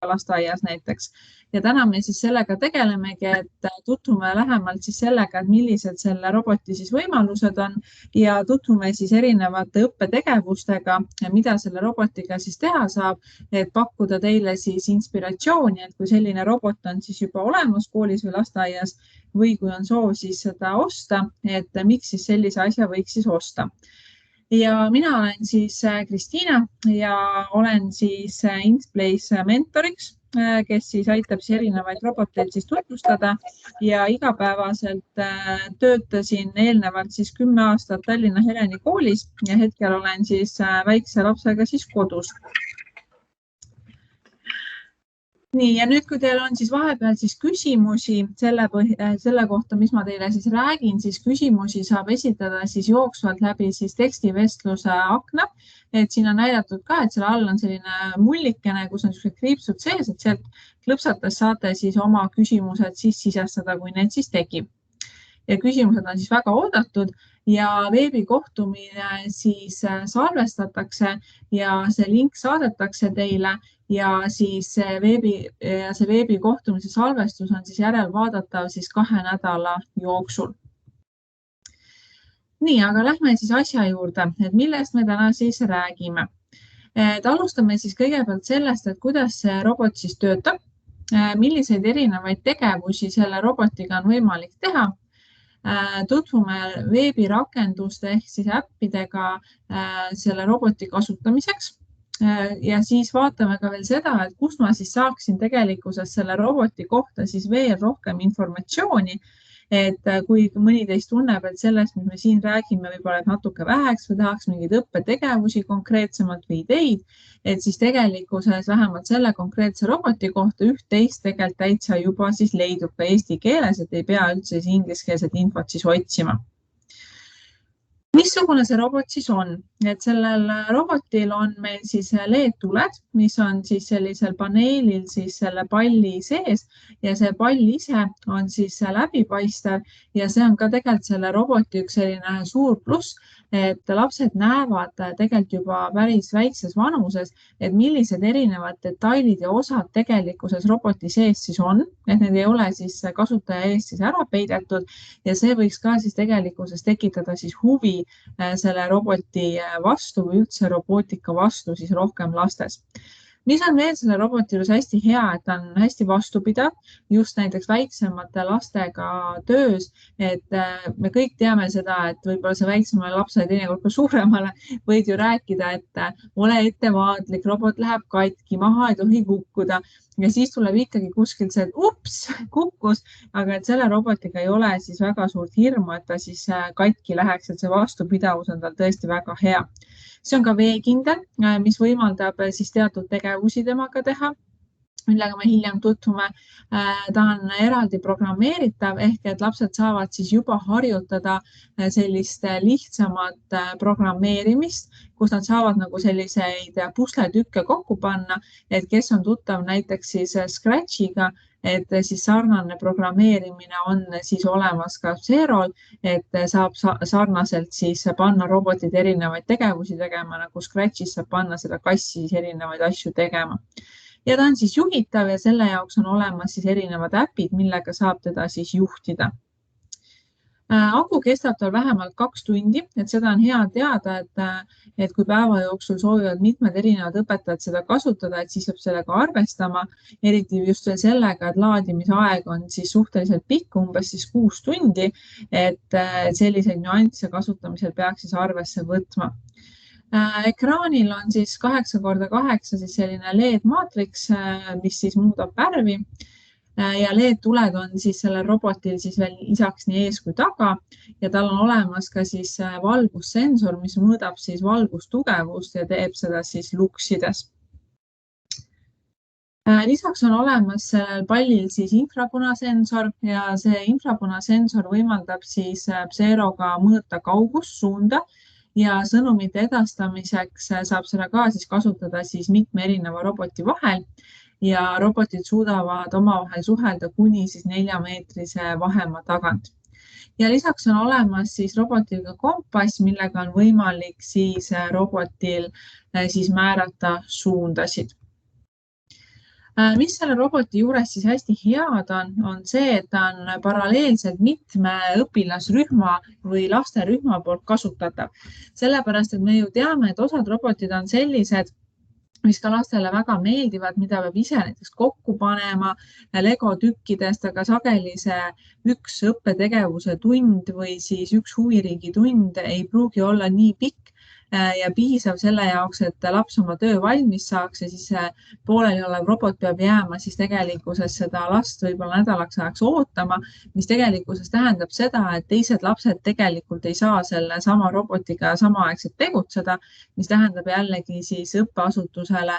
lasteaias näiteks. Ja täna me siis sellega tegelemegi, et tutvume lähemalt siis sellega, et millised selle roboti siis võimalused on ja tutvume siis erinevate õppetegevustega, mida selle robotiga siis teha saab, et pakkuda teile siis inspiratsiooni, et kui selline robot on siis juba olemas koolis või lasteaias või kui on soov siis seda osta, et miks siis sellise asja võiks siis osta. Ja mina olen siis Kristiina ja olen siis InSplace mentoriks, kes siis aitab siis erinevaid roboteid siis tutvustada ja igapäevaselt töötasin eelnevalt siis 10 aastat Tallinna Heleni koolis ja hetkel olen siis väikse lapsega siis kodus. Nii, ja nüüd, kui teil on siis vahepeal siis küsimusi selle kohta, mis ma teile siis räägin, siis küsimusi saab esitada siis jooksvalt läbi siis tekstivestluse akna. Et siin on näidatud ka, et selle all on selline mullikene, kus on kriipsud sees, et sealt klõpsates saate siis oma küsimused siis sisestada, kui need siis tekib. Ja küsimused on siis väga oodatud ja veebikohtumine siis salvestatakse ja see link saadetakse teile ja siis see veebikohtumise salvestus on siis järelvaadatav siis 2 nädala jooksul. Nii, aga lähme siis asja juurde, et millest me täna siis räägime. Alustame siis kõigepealt sellest, et kuidas see robot siis töötab, milliseid erinevaid tegevusi selle robotiga on võimalik teha. Tutvume veebirakenduste ehk siis äppidega selle roboti kasutamiseks ja siis vaatame ka veel seda, et kust ma siis saaksin tegelikkuses selle roboti kohta siis veel rohkem informatsiooni, et kui mõni teist tunneb, et sellest, mis me siin räägime, võib-olla natuke väheks või tahaks mingeid õppetegevusi konkreetsemalt või ideid, et siis tegelikkuses vähemalt selle konkreetse roboti kohta üht-teist tegelikult täitsa juba siis leidub ka eesti keeles, et ei pea üldse siis ingliskeelset infot siis otsima. Missugune see robot siis on? Et sellel robotil on meil siis LED-tuled, mis on siis sellisel paneelil siis selle palli sees ja see pall ise on siis läbipaistev ja see on ka tegelikult selle roboti üks selline suur pluss, et lapsed näevad tegelikult juba päris väikses vanuses, et millised erinevad detailid ja osad tegelikkuses roboti sees siis on, et need ei ole siis kasutaja eest siis ära peidetud ja see võiks ka siis tegelikkuses tekitada siis huvi selle roboti vastu või üldse robootika vastu siis rohkem lastes. Mis on veel selle roboti juures hästi hea, et ta on hästi vastupidav just näiteks väiksemate lastega töös, et me kõik teame seda, et võib-olla see väiksemale lapsele teinekord ka suuremale võid ju rääkida, et ole ettevaatlik, robot läheb katki, maha ei tohi kukkuda ja siis tuleb ikkagi kuskilt see, et ups, kukkus, aga et selle robotiga ei ole siis väga suurt hirmu, et ta siis katki läheks, et see vastupidavus on tal tõesti väga hea. See on ka veekindel, mis võimaldab siis teatud tegevusi temaga teha, millega me hiljem tutvume. Ta on eraldi programmeeritav ehk et lapsed saavad siis juba harjutada sellist lihtsamat programmeerimist, kus nad saavad nagu selliseid pusletükke kokku panna, et kes on tuttav näiteks siis Scratchiga, et siis sarnane programmeerimine on siis olemas ka Xerol, et saab sarnaselt siis panna robotid erinevaid tegevusi tegema, nagu Scratchis saab panna seda kassi siis erinevaid asju tegema. Ja ta on siis juhitav ja selle jaoks on olemas siis erinevad äpid, millega saab teda siis juhtida. Aku kestab tal vähemalt 2 tundi, et seda on hea teada, et kui päeva jooksul soovivad mitmed erinevad õpetajad seda kasutada, et siis peab sellega arvestama, eriti just veel sellega, et laadimisaeg on siis suhteliselt pikk, umbes siis 6 tundi, et selliseid nüansse kasutamisel peaks siis arvesse võtma. Ekraanil on siis 8x8 siis selline LED-maatriks, mis siis muudab värvi ja LED-tuled on siis sellel robotil siis veel lisaks nii ees kui taga ja tal on olemas ka siis valgussensor, mis mõõdab siis valgustugevust ja teeb seda siis luksides. Lisaks on olemas sellel pallil siis infrapunasensor ja see infrapunasensor võimaldab siis Xeroga mõõta kaugust, suunda ja sõnumite edastamiseks saab seda ka siis kasutada siis mitme erineva roboti vahel ja robotid suudavad omavahel suhelda kuni siis 4-meetrise vahemaa tagant. Ja lisaks on olemas siis robotil ka kompass, millega on võimalik siis robotil siis määrata suundasid. Mis selle roboti juures siis hästi head on see, et ta on paralleelselt mitme õpilasrühma või lasterühma poolt kasutatav. Sellepärast, et me ju teame, et osad robotid on sellised, mis ka lastele väga meeldivad, mida peab ise näiteks kokku panema Lego tükkidest, aga sageli see üks õppetegevuse tund või siis üks huviringi tund ei pruugi olla nii pikk ja piisav selle jaoks, et laps oma töö valmis saaks ja siis pooleli olev robot peab jääma siis tegelikkuses seda last võib-olla nädalaks ajaks ootama, mis tegelikkuses tähendab seda, et teised lapsed tegelikult ei saa selle sama robotiga samaaegselt tegutseda, mis tähendab jällegi siis õppeasutusele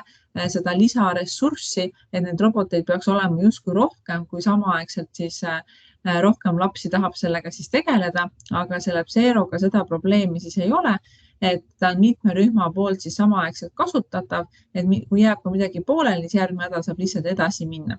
seda lisaressurssi, et need roboteid peaks olema justkui rohkem, kui samaaegselt siis rohkem lapsi tahab sellega siis tegeleda, aga selle Pseeroga seda probleemi siis ei ole, et ta on mitme rühma poolt siis samaaegselt kasutatav, et kui jääb ka midagi pooleli, siis järgmine nädal saab lihtsalt edasi minna.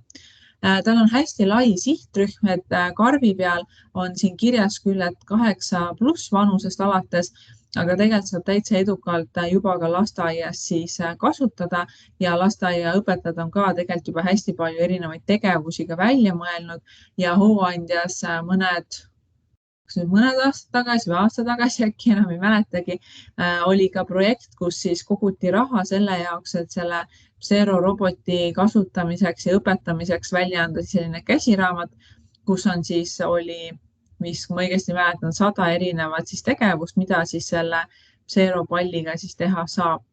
Tal on hästi lai sihtrühm, et karbi peal on siin kirjas küll, et 8+ vanusest alates, aga tegelikult saab täitsa edukalt juba ka lasteaias siis kasutada ja lasteaiaõpetajad on ka tegelikult juba hästi palju erinevaid tegevusi ka välja mõelnud ja hooandjas mõned aastad tagasi või aasta tagasi, äkki enam ei mäletagi, oli ka projekt, kus siis koguti raha selle jaoks, et selle Pseero roboti kasutamiseks ja õpetamiseks välja anda selline käsiraamat, kus on siis oli, mis ma õigesti mäletan, 100 erinevat siis tegevust, mida siis selle Pseero palliga siis teha saab.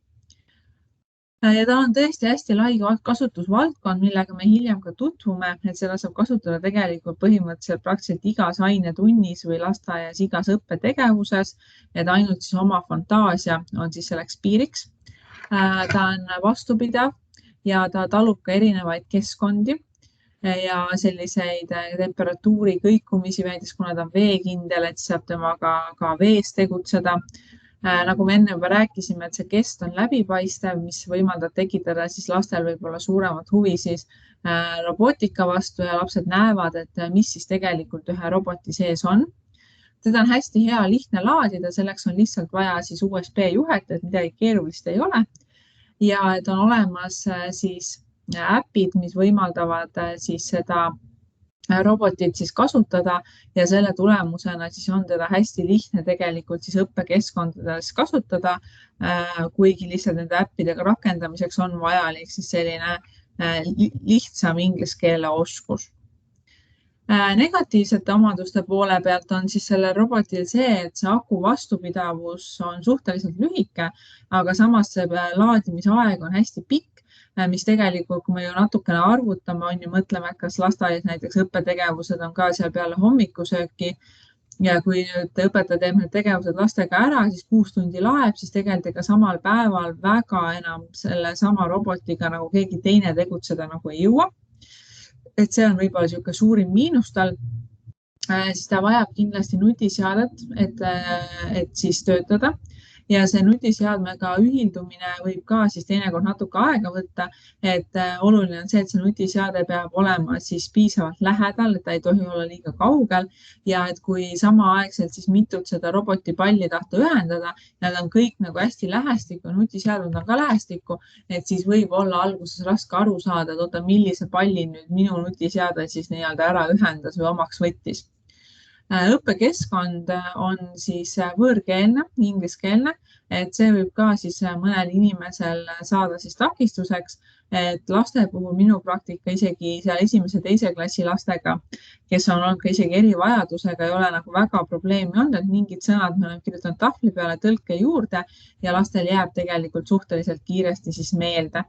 Ja ta on tõesti hästi lai kasutusvaldkond, millega me hiljem ka tutvume, et seda saab kasutada tegelikult põhimõtteliselt praktiliselt igas ainetunnis või lasteaias igas õppetegevuses, et ainult siis oma fantaasia on siis selleks piiriks. Ta on vastupidav ja ta talub ka erinevaid keskkondi ja selliseid temperatuuri kõikumisi, näiteks kuna ta on veekindel, et saab temaga ka vees tegutseda. Nagu me enne juba rääkisime, et see kest on läbipaistev, mis võimaldab tekitada siis lastel võib-olla suuremat huvi siis robotika vastu ja lapsed näevad, et mis siis tegelikult ühe roboti sees on. Teda on hästi hea lihtne laadida, selleks on lihtsalt vaja siis USB juhet, et midagi keerulist ei ole. Ja et on olemas siis äpid, mis võimaldavad siis seda robotit siis kasutada ja selle tulemusena siis on teda hästi lihtne tegelikult siis õppekeskkondades kasutada, kuigi lihtsalt nende äppidega rakendamiseks on vajalik siis selline lihtsam inglise keele oskus. Negatiivsete omaduste poole pealt on siis sellel robotil see, et see aku vastupidavus on suhteliselt lühike, aga samas see laadimisaeg on hästi pikk, mis tegelikult, kui me ju natukene arvutame, on ju mõtleme, et kas lasteaias näiteks õppetegevused on ka seal peale hommikusööki ja kui nüüd õpetaja teeb need tegevused lastega ära, siis 6 tundi laeb, siis tegelikult ega samal päeval väga enam selle sama robotiga nagu keegi teine tegutseda nagu ei jõua. Et see on võib-olla niisugune suurim miinus tal, siis ta vajab kindlasti nutiseadet, et siis töötada. Ja see nutiseadmega ühildumine võib ka siis teinekord natuke aega võtta, et oluline on see, et see nutiseade peab olema siis piisavalt lähedal, et ta ei tohi olla liiga kaugel ja et kui samaaegselt siis mitut seda robotipalli tahta ühendada, nad on kõik nagu hästi lähestikku, nutiseadmed on ka lähestikku, et siis võib olla alguses raske aru saada, et oota, millise palli nüüd minu nutiseade siis nii-öelda ära ühendas või omaks võttis. Õppekeskkond on siis võõrkeelne, ingliskeelne, et see võib ka siis mõnel inimesel saada siis takistuseks, et laste puhul minu praktika isegi seal 1.–2. klassi lastega, kes on olnud ka isegi erivajadusega, ei ole nagu väga probleemi olnud, et mingid sõnad me oleme kirjutanud tahvli peale tõlke juurde ja lastel jääb tegelikult suhteliselt kiiresti siis meelde.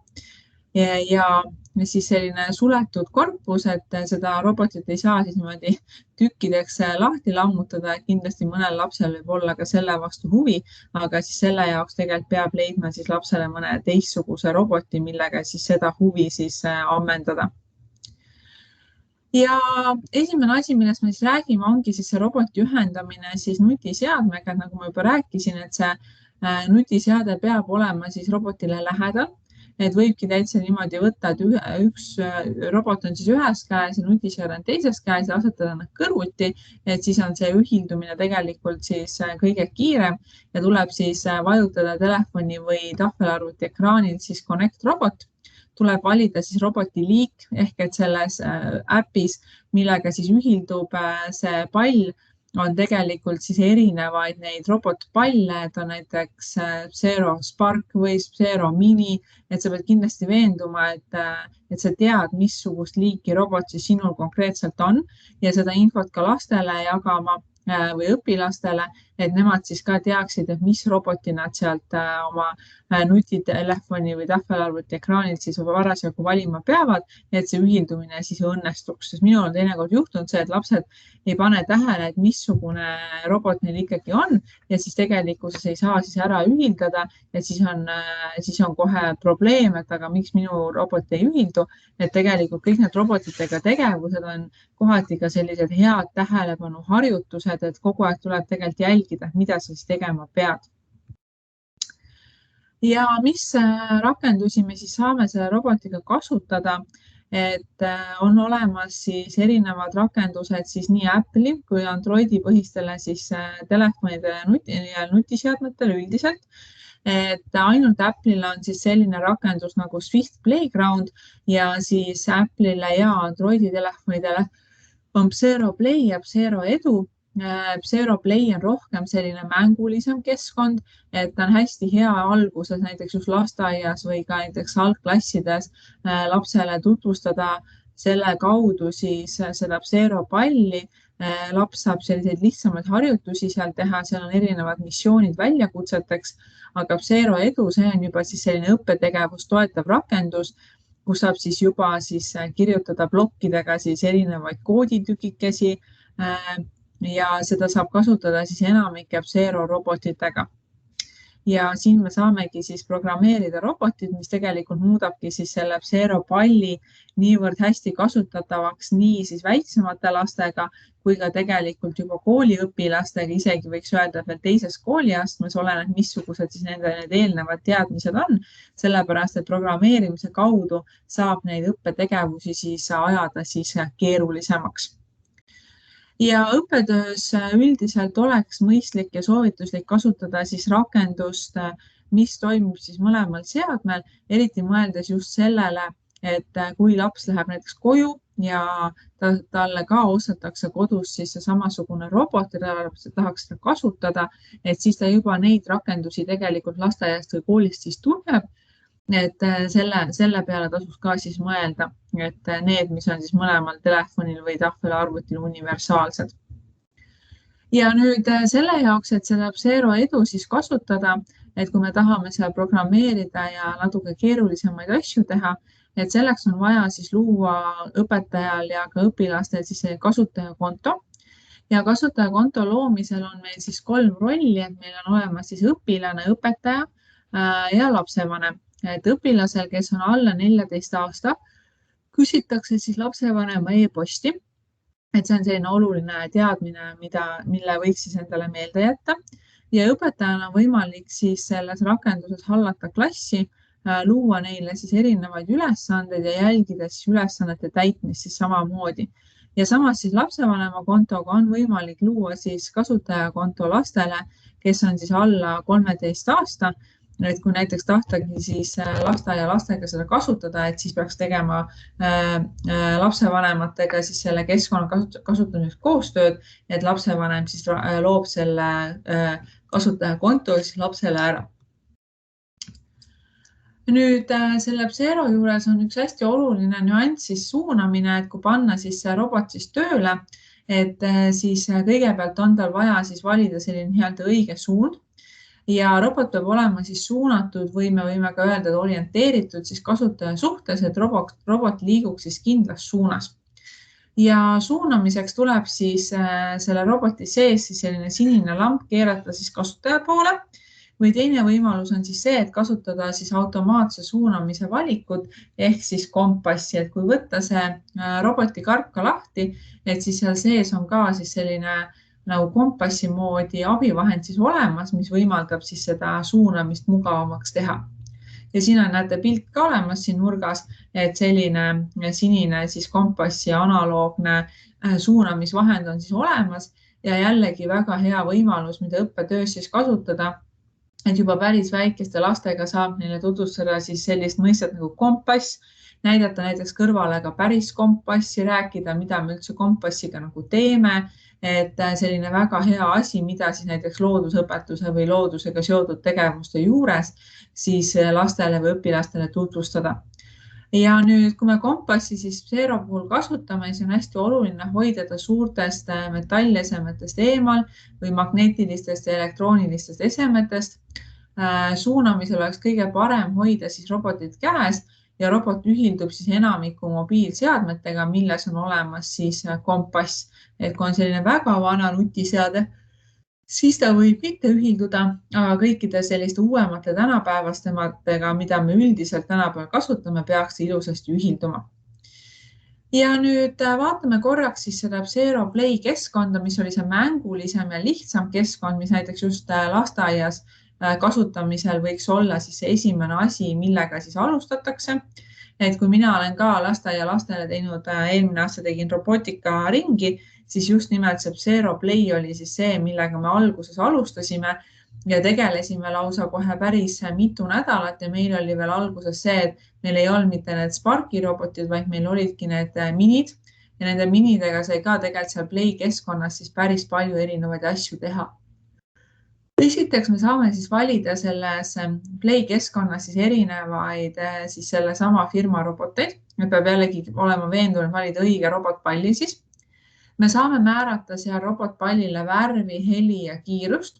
Ja siis selline suletud korpus, et seda robotit ei saa siis niimoodi tükkideks lahti lammutada, et kindlasti mõnel lapsel võib olla ka selle vastu huvi, aga siis selle jaoks tegelikult peab leidma siis lapsele mõne teistsuguse roboti, millega siis seda huvi siis ammendada. Ja esimene asi, millest me siis räägime, ongi siis see roboti ühendamine siis nutiseadmega, nagu ma juba rääkisin, et see nutiseade peab olema siis robotile lähedal. Et võibki täitsa niimoodi võtta, et üks robot on siis ühes käes ja nutiseade on teises käes ja asetada nad kõrvuti, et siis on see ühildumine tegelikult siis kõige kiirem ja tuleb siis vajutada telefoni või tahvelarvuti ekraanil siis Connect robot. tuleb valida siis roboti liik ehk et selles äpis, millega siis ühildub see pall, on tegelikult siis erinevaid neid robotpalle, et on näiteks Zero Spark või Zero Mini, et sa pead kindlasti veenduma, et sa tead, missugust liiki robot siis sinul konkreetselt on ja seda infot ka lastele jagama või õpilastele, et nemad siis ka teaksid, et mis roboti nad sealt oma nutitelefoni või tahvelarvuti ekraanilt siis parasjagu valima peavad, et see ühildumine siis õnnestuks. Sest minul on teinekord juhtunud see, et lapsed ei pane tähele, et missugune robot neil ikkagi on ja siis tegelikkuses ei saa siis ära ühildada ja siis on kohe probleem, et aga miks minu robot ei ühildu, et tegelikult kõik need robotitega tegevused on kohati ka sellised head tähelepanuharjutused, et kogu aeg tuleb tegelikult jälgida, mida sa siis tegema pead. Ja mis rakendusi me siis saame selle robotiga kasutada, et on olemas siis erinevad rakendused siis nii Apple'i kui Androidi põhistele siis telefonidele ja nutiseadmetele üldiselt. Et ainult Apple'il on siis selline rakendus nagu Swift Playground ja siis Apple'ile ja Androidi telefonidele on Zero Play ja Zero Edu. Zero Play on rohkem selline mängulisem keskkond, et ta on hästi hea alguses näiteks just lasteaias või ka näiteks algklassides lapsele tutvustada selle kaudu siis seda Zero palli. Laps saab selliseid lihtsamaid harjutusi seal teha, seal on erinevad missioonid väljakutseteks, aga Zero Edu, see on juba siis selline õppetegevust toetav rakendus, kus saab siis juba siis kirjutada plokkidega siis erinevaid kooditükikesi ja seda saab kasutada siis enamike Zero robotitega. Ja siin me saamegi siis programmeerida robotid, mis tegelikult muudabki siis selle Zero palli niivõrd hästi kasutatavaks nii siis väiksemate lastega kui ka tegelikult juba kooliõpilastega, isegi võiks öelda, et veel teises kooliastmes oleneb, missugused siis nende eelnevad teadmised on, sellepärast et programmeerimise kaudu saab neid õppetegevusi siis ajada siis keerulisemaks. Ja õppetöös üldiselt oleks mõistlik ja soovituslik kasutada siis rakendust, mis toimub siis mõlemal seadmel, eriti mõeldes just sellele, et kui laps läheb näiteks koju ja talle ka ostetakse kodus siis samasugune robot ja ta tahaks seda kasutada, et siis ta juba neid rakendusi tegelikult lasteaiast või koolist siis tunneb. Et selle peale tasuks ka siis mõelda, et need, mis on siis mõlemal telefonil või tahvelarvutil universaalsed. Ja nüüd selle jaoks, et seda Zero Edu siis kasutada, et kui me tahame seal programmeerida ja natuke keerulisemaid asju teha, et selleks on vaja siis luua õpetajal ja ka õpilastel siis kasutajakonto. Ja kasutajakonto loomisel on meil siis 3 rolli, et meil on olemas siis õpilane, õpetaja ja lapsevanem. Et õpilasel, kes on alla 14 aasta, küsitakse siis lapsevanema e-posti, et see on selline oluline teadmine, mille võiks siis endale meelde jätta. Ja õpetajana on võimalik siis selles rakenduses hallata klassi, luua neile siis erinevaid ülesandeid ja jälgida siis ülesannete täitmist siis samamoodi. Ja samas siis lapsevanema kontoga on võimalik luua siis kasutajakonto lastele, kes on siis alla 13 aasta. Et kui näiteks tahtagi siis lastega seda kasutada, et siis peaks tegema lapsevanematega siis selle keskkonna kasutamiseks koostööd, et lapsevanem siis loob selle kasutajakonto siis lapsele ära. Nüüd selle Zero juures on üks hästi oluline nüanss siis suunamine, et kui panna siis see robot siis tööle, et siis kõigepealt on tal vaja siis valida selline õige suund. Ja robot peab olema siis suunatud või me võime ka öelda, et orienteeritud siis kasutaja suhtes, et robot liiguks siis kindlas suunas. Ja suunamiseks tuleb siis selle roboti sees siis selline sinine lamp keerata siis kasutaja poole või teine võimalus on siis see, et kasutada siis automaatse suunamise valikut ehk siis kompassi, et kui võtta see roboti karka lahti, et siis seal sees on ka siis selline nagu kompassi moodi abivahend siis olemas, mis võimaldab siis seda suunamist mugavamaks teha. Ja siin on näete pilt ka olemas siin nurgas, et selline sinine siis kompassi analoogne suunamisvahend on siis olemas ja jällegi väga hea võimalus, mida õppetöös siis kasutada, et juba päris väikeste lastega saab neile tutvustada siis sellist mõistet nagu kompass, näidata näiteks kõrvale ka päris kompassi, rääkida, mida me üldse kompassiga nagu teeme, et selline väga hea asi, mida siis näiteks loodusõpetuse või loodusega seotud tegevuste juures siis lastele või õpilastele tutvustada. Ja nüüd, kui me kompassi siis Zero puhul kasutame, siis on hästi oluline hoida ta suurtest metallesemetest eemal või magneetilistest ja elektroonilistest esemetest. Suunamisel oleks kõige parem hoida siis robotit käes ja robot ühildub siis enamiku mobiilseadmetega, milles on olemas siis kompass. Et kui on selline väga vana nutiseade, siis ta võib mitte ühilduda, aga kõikide selliste uuemate tänapäevastematega, mida me üldiselt tänapäeval kasutame, peaks ilusasti ühilduma. Ja nüüd vaatame korraks siis seda Zero Play keskkonda, mis oli see mängulisem ja lihtsam keskkond, mis näiteks just lasteaias kasutamisel võiks olla siis see esimene asi, millega siis alustatakse. Et kui mina olen ka lasteaia lastele teinud, eelmine aasta tegin robotika ringi, siis just nimelt see Zero Play oli siis see, millega me alguses alustasime ja tegelesime lausa kohe päris mitu nädalat ja meil oli veel alguses see, et meil ei olnud mitte need Sparki robotid, vaid meil olidki need minid ja nende minidega sai ka tegelikult seal Play keskkonnas siis päris palju erinevaid asju teha. Esiteks me saame siis valida selles Play keskkonnas siis erinevaid siis selle sama firma roboteid. Me peab jällegi olema veendunud valida õige robotpalli siis. Me saame määrata seal robotpallile värvi, heli ja kiirust,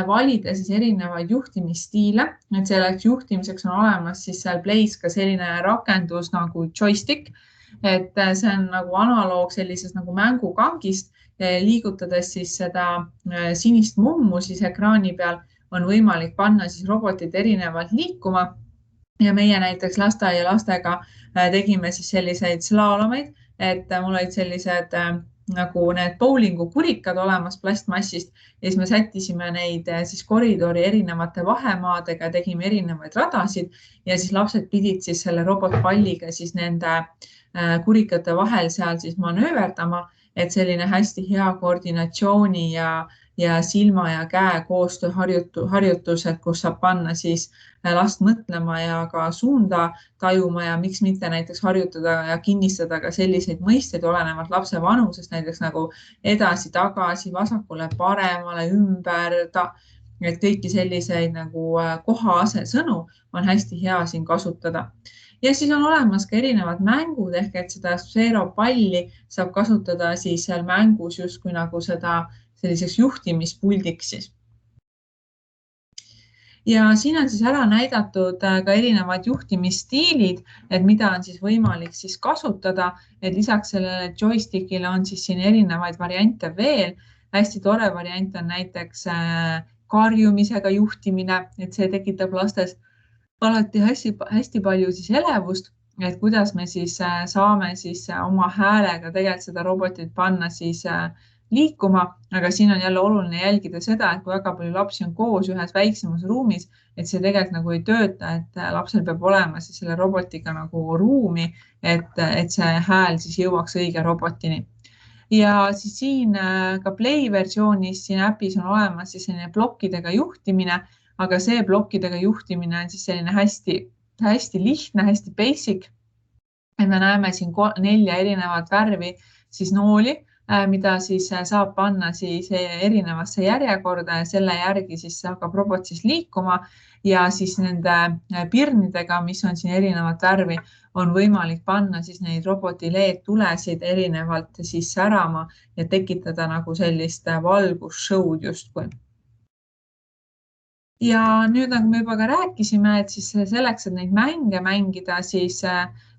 valida siis erinevaid juhtimisstiile, et selleks juhtimiseks on olemas siis seal Plays ka selline rakendus nagu joystick, et see on nagu analoog sellises nagu mängukangist, liigutades siis seda sinist mummu siis ekraani peal on võimalik panna siis robotid erinevalt liikuma ja meie näiteks lasteaia lastega tegime siis selliseid slaalomeid, et mul olid sellised nagu need bowlingu kurikad olemas plastmassist ja siis me sättisime neid siis koridori erinevate vahemaadega, tegime erinevaid radasid ja siis lapsed pidid siis selle robotpalliga siis nende kurikate vahel seal siis manööverdama, et selline hästi hea koordinatsiooni ja silma ja käe koostöö harjutused, kus saab panna siis last mõtlema ja ka suunda tajuma ja miks mitte näiteks harjutada ja kinnistada ka selliseid mõisteid olenevalt lapse vanusest, näiteks nagu edasi, tagasi, vasakule, paremale, ümber, et kõiki selliseid nagu kohaase sõnu on hästi hea siin kasutada. Ja siis on olemas ka erinevad mängud ehk et seda Zero palli saab kasutada siis seal mängus justkui nagu seda selliseks juhtimispuldiks siis. Ja siin on siis ära näidatud ka erinevad juhtimisstiilid, et mida on siis võimalik siis kasutada, et lisaks sellele joystickile on siis siin erinevaid variante veel. Hästi tore variant on näiteks karjumisega juhtimine, et see tekitab lastes alati hästi palju siis elevust, et kuidas me siis saame siis oma häälega tegelikult seda robotit panna siis liikuma, aga siin on jälle oluline jälgida seda, et kui väga palju lapsi on koos ühes väiksemas ruumis, et see tegelikult nagu ei tööta, et lapsel peab olema siis selle robotiga nagu ruumi, et see hääl siis jõuaks õige robotini. Ja siis siin ka Play versioonis siin äpis on olemas siis selline plokkidega juhtimine, aga see plokkidega juhtimine on siis selline hästi lihtne, hästi basic. Me näeme siin 4 erinevat värvi siis nooli, mida siis saab panna siis erinevasse järjekorda ja selle järgi siis hakkab robot siis liikuma ja siis nende pirnidega, mis on siin erinevat värvi, on võimalik panna siis neid roboti LED-tulesid erinevalt siis särama ja tekitada nagu sellist valgusshow'd justkui. Ja nüüd, nagu me juba ka rääkisime, et siis selleks, et neid mänge mängida, siis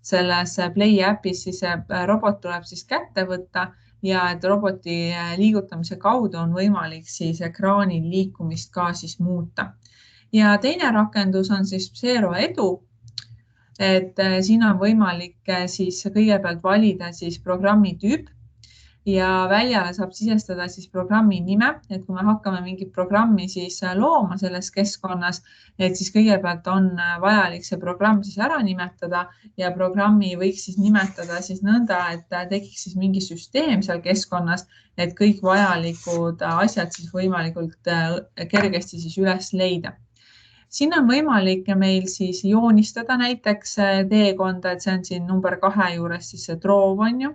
selles Play äpis siis robot tuleb siis kätte võtta ja et roboti liigutamise kaudu on võimalik siis ekraanil liikumist ka siis muuta. Ja teine rakendus on siis Zero Edu, et siin on võimalik siis kõigepealt valida siis programmi tüüp ja väljale saab sisestada siis programmi nime, et kui me hakkame mingit programmi siis looma selles keskkonnas, et siis kõigepealt on vajalik see programm siis ära nimetada ja programmi võiks siis nimetada siis nõnda, et tekiks siis mingi süsteem seal keskkonnas, et kõik vajalikud asjad siis võimalikult kergesti siis üles leida. Siin on võimalik meil siis joonistada näiteks teekonda, et see on siin number 2 juures siis see troov on ju.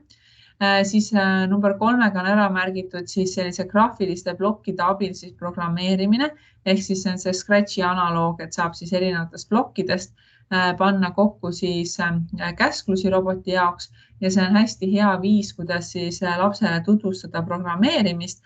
Siis number 3 on ära märgitud siis sellise graafiliste plokkide abil siis programmeerimine, ehk siis see on see Scratchi analoog, et saab siis erinevatest plokkidest panna kokku siis käsklusi roboti jaoks ja see on hästi hea viis, kuidas siis lapsele tutvustada programmeerimist,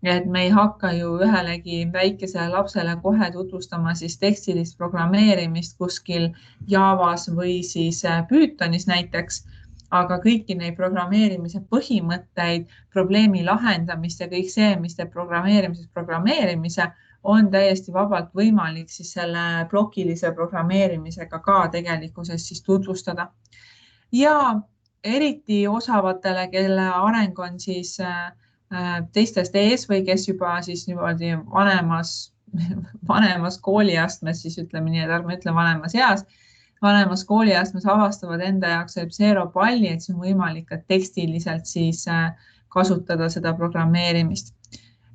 et me ei hakka ju ühelegi väikesele lapsele kohe tutvustama siis tekstilist programmeerimist kuskil Javas või siis Pythonis näiteks, aga kõiki neid programmeerimise põhimõtteid, probleemi lahendamist ja kõik see, mis teeb programmeerimise, on täiesti vabalt võimalik siis selle plokilise programmeerimisega ka tegelikkuses siis tutvustada. Ja eriti osavatele, kelle areng on siis teistest ees või kes juba siis niimoodi vanemas kooliastmes, siis ütleme nii, et ärme ütle vanemas eas, vanemas kooliastmes avastavad enda jaoks Zero palli, et see on võimalik ka tekstiliselt siis kasutada seda programmeerimist.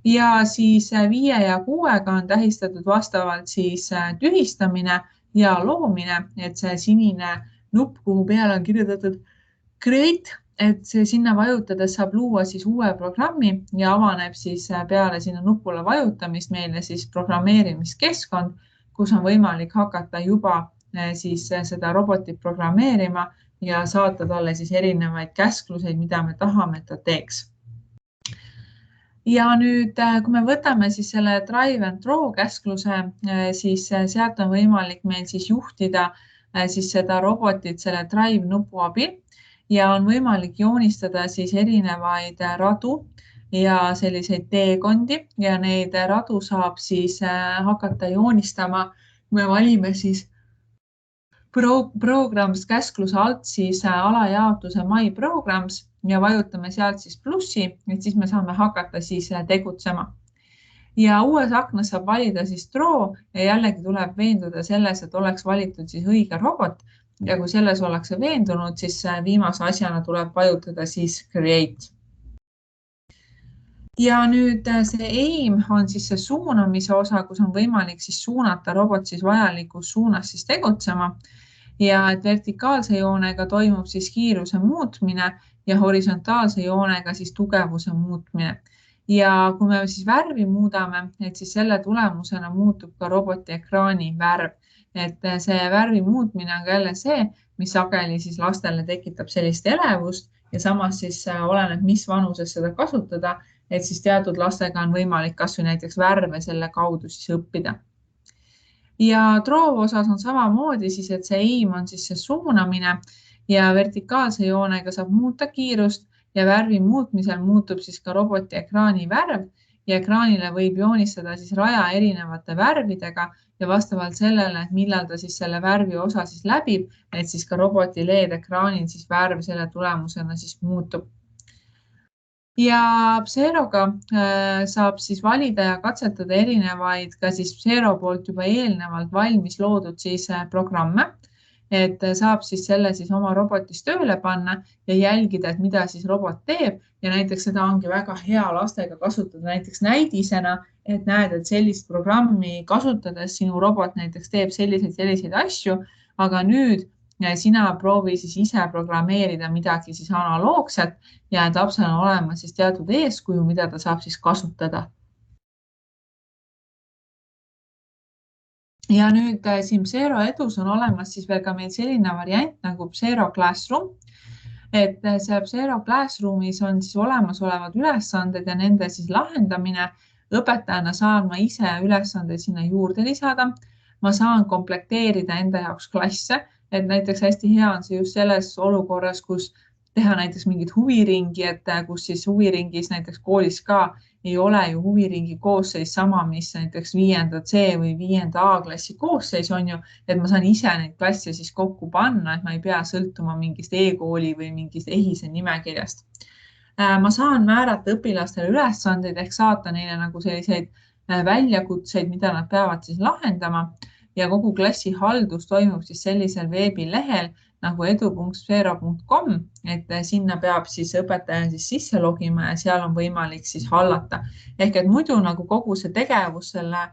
Ja siis 5 ja 6 on tähistatud vastavalt siis tühistamine ja loomine, et see sinine nupp, kuhu peale on kirjutatud create, et see sinna vajutades saab luua siis uue programmi ja avaneb siis peale sinna nupule vajutamist meile siis programmeerimiskeskkond, kus on võimalik hakata juba siis seda robotit programmeerima ja saata talle siis erinevaid käskluseid, mida me tahame, et ta teeks. Ja nüüd, kui me võtame siis selle drive and draw käskluse, siis sealt on võimalik meil siis juhtida siis seda robotit selle drive nupu abil ja on võimalik joonistada siis erinevaid radu ja selliseid teekondi ja neid radu saab siis hakata joonistama, kui me valime siis programs käskluse alt siis alajaotuse My Programs ja vajutame sealt siis plussi, et siis me saame hakata siis tegutsema. Ja uues aknas saab valida siis draw ja jällegi tuleb veenduda selles, et oleks valitud siis õige robot ja kui selles ollakse veendunud, siis viimase asjana tuleb vajutada siis create. Ja nüüd see aim on siis see suunamise osa, kus on võimalik siis suunata robot siis vajalikus suunas siis tegutsema ja et vertikaalse joonega toimub siis kiiruse muutmine ja horisontaalse joonega siis tugevuse muutmine. Ja kui me siis värvi muudame, et siis selle tulemusena muutub ka roboti ekraani värv. Et see värvi muutmine on ka jälle see, mis sageli siis lastele tekitab sellist elevust ja samas siis oleneb, mis vanuses seda kasutada, et siis teatud lastega on võimalik kas või näiteks värve selle kaudu siis õppida. Ja draw osas on samamoodi siis, et see aim on siis see suunamine ja vertikaalse joonega saab muuta kiirust ja värvi muutmisel muutub siis ka roboti ekraani värv ja ekraanile võib joonistada siis raja erinevate värvidega ja vastavalt sellele, et millal ta siis selle värvi osa siis läbib, et siis ka roboti LED-ekraanil siis värv selle tulemusena siis muutub. Ja Xeroga saab siis valida ja katsetada erinevaid ka siis Xero poolt juba eelnevalt valmis loodud siis programme, et saab siis selle siis oma robotis tööle panna ja jälgida, et mida siis robot teeb ja näiteks seda ongi väga hea lastega kasutada näiteks näidisena, et näed, et sellist programmi kasutades sinu robot näiteks teeb selliseid asju, aga nüüd sina proovi siis ise programmeerida midagi siis analoogset ja et lapsel on olemas siis teatud eeskuju, mida ta saab siis kasutada. Ja nüüd siin Xero edus on olemas siis veel ka meil selline variant nagu Xero Classroom. Et see Xero Classroomis on siis olemasolevad ülesanded ja nende siis lahendamine. Õpetajana saan ma ise ülesanded sinna juurde lisada. Ma saan komplekteerida enda jaoks klasse, et näiteks hästi hea on see just selles olukorras, kus teha näiteks mingit huviringi, et kus siis huviringis näiteks koolis ka ei ole ju huviringi koosseis sama, mis näiteks 5. C või 5. A klassi koosseis on ju, et ma saan ise neid klasse siis kokku panna, et ma ei pea sõltuma mingist e-kooli või mingist EHISE nimekirjast. Ma saan määrata õpilastele ülesandeid ehk saata neile nagu selliseid väljakutseid, mida nad peavad siis lahendama ja kogu klassi haldus toimub siis sellisel veebilehel nagu edu.sfero.com, et sinna peab siis õpetaja siis sisse logima ja seal on võimalik siis hallata. Ehk et muidu nagu kogu see tegevus selle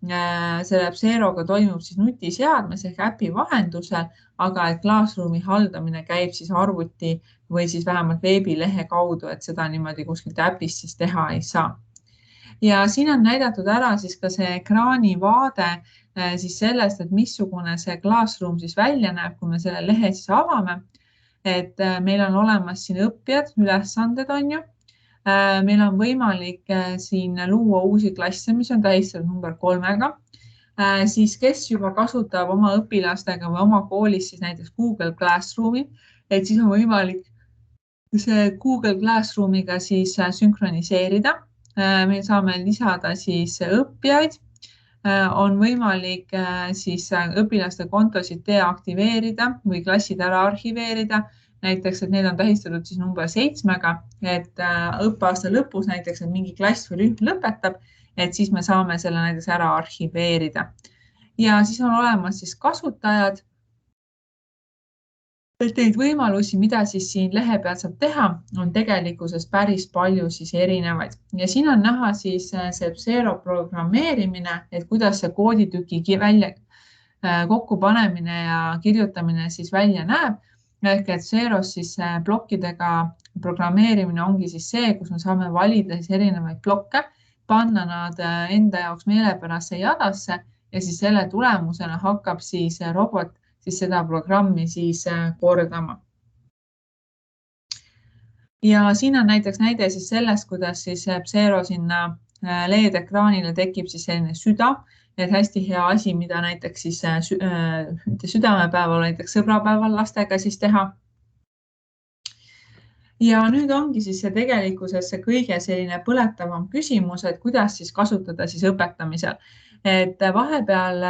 Sferoga toimub siis nutiseadmes ehk äpi vahendusel, aga et Classroomi haldamine käib siis arvuti või siis vähemalt veebilehe kaudu, et seda niimoodi kuskilt äpist siis teha ei saa. Ja siin on näidatud ära siis ka see ekraani vaade siis sellest, et missugune see Classroom siis välja näeb, kui me selle lehe siis avame. Et meil on olemas siin õppijad, ülesanded on ju. Meil on võimalik siin luua uusi klasse, mis on tähistatud number 3-ga. Siis kes juba kasutab oma õpilastega või oma koolis siis näiteks Google Classroomi, et siis on võimalik see Google Classroomiga siis sünkroniseerida. Me saame lisada siis õppijaid. On võimalik siis õpilaste kontosid deaktiveerida või klassid ära arhiveerida. Näiteks, et need on tähistatud siis number 7-ga, et õppeaasta lõpus näiteks, et mingi klass või rühm lõpetab, et siis me saame selle näiteks ära arhiveerida. Ja siis on olemas siis kasutajad. Et neid võimalusi, mida siis siin lehe peal saab teha, on tegelikkuses päris palju siis erinevaid. Ja siin on näha siis see Sfero programmeerimine, et kuidas see kooditüki välja kokku panemine ja kirjutamine siis välja näeb. Ehk et Sferos siis plokkidega programmeerimine ongi siis see, kus me saame valida siis erinevaid plokke, panna nad enda jaoks meelepärasse jadasse ja siis selle tulemusena hakkab siis robot siis seda programmi siis kordama. Ja siin on näiteks näide siis sellest, kuidas siis Sfero sinna LED-ekraanile tekib siis selline süda, et hästi hea asi, mida näiteks siis südamepäeval, näiteks sõbrapäeval lastega siis teha. Ja nüüd ongi siis see tegelikkuses see kõige selline põletavam küsimus, et kuidas siis kasutada siis õpetamisel. Et vahepeal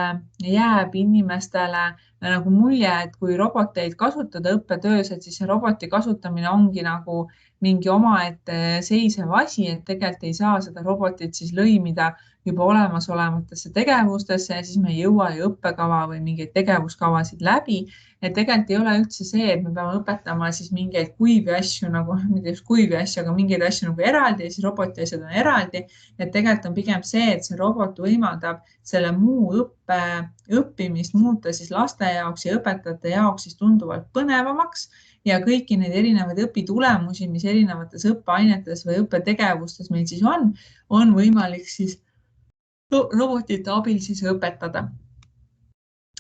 jääb inimestele nagu mulje, et kui roboteid kasutada õppetöös, et siis see roboti kasutamine ongi nagu mingi omaette seisev asi, et tegelikult ei saa seda robotit siis lõimida juba olemasolevatesse tegevustesse ja siis me ei jõua ju õppekava või mingeid tegevuskavasid läbi. Et tegelikult ei ole üldse see, et me peame õpetama siis mingeid kuivi asju, nagu mitte just kuivi asju, aga mingeid asju nagu eraldi ja siis roboti asjad on eraldi. Et tegelikult on pigem see, et see robot võimaldab selle muu õppimist muuta siis laste jaoks ja õpetajate jaoks siis tunduvalt põnevamaks ja kõiki neid erinevaid õpitulemusi, mis erinevates õppeainetes või õppetegevustes meil siis on võimalik siis robotite abil siis õpetada.